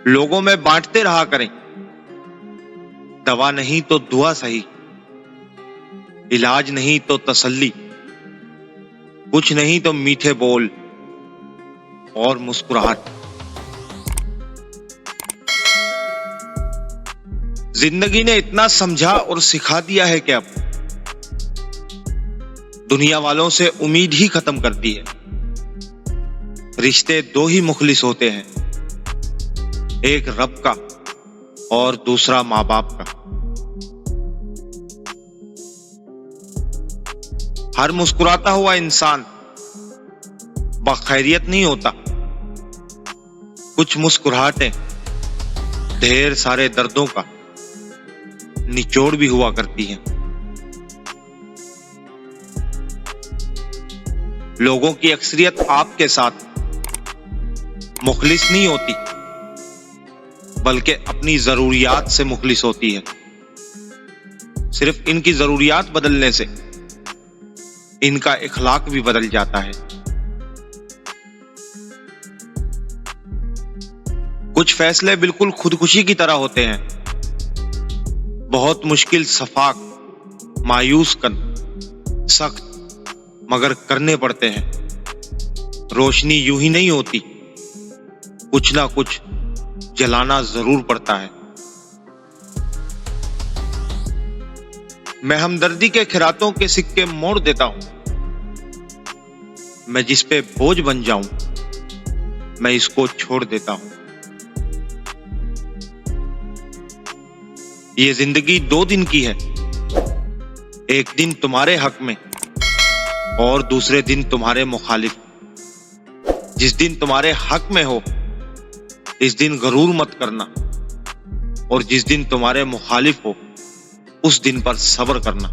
लोगों में बांटते रहा करें। दवा नहीं तो दुआ सही, इलाज नहीं तो तसल्ली, कुछ नहीं तो मीठे बोल और मुस्कुराहट। जिंदगी ने इतना समझा और सिखा दिया है कि अब दुनिया वालों से उम्मीद ही खत्म कर दी है। रिश्ते दो ही मुखलिस होते हैं, एक रब का और दूसरा माँ बाप का। हर मुस्कुराता हुआ इंसान बखैरियत नहीं होता। कुछ मुस्कुराहटें ढेर सारे दर्दों का निचोड़ भी हुआ करती हैं। लोगों की अक्सरियत आपके साथ मुखलिस नहीं होती, बल्कि अपनी जरूरियात से मुखलिस होती है। सिर्फ इनकी जरूरियात बदलने से इनका इखलाक भी बदल जाता है। कुछ फैसले बिल्कुल खुदकुशी की तरह होते हैं। बहुत मुश्किल, सफाक, मायूस कन, सख्त, मगर करने पड़ते हैं। रोशनी यूं ही नहीं होती, कुछ ना कुछ जलाना जरूर पड़ता है। मैं हमदर्दी के खिरातों के सिक्के मोड़ देता हूं। मैं जिस पे बोझ बन जाऊं, मैं इसको छोड़ देता हूं। ये जिंदगी 2 दिन की है, एक दिन तुम्हारे हक में और दूसरे दिन तुम्हारे मुखालिफ। जिस दिन तुम्हारे हक में हो, इस दिन गरूर मत करना, और जिस दिन तुम्हारे मुखालिफ हो, उस दिन पर सब्र करना।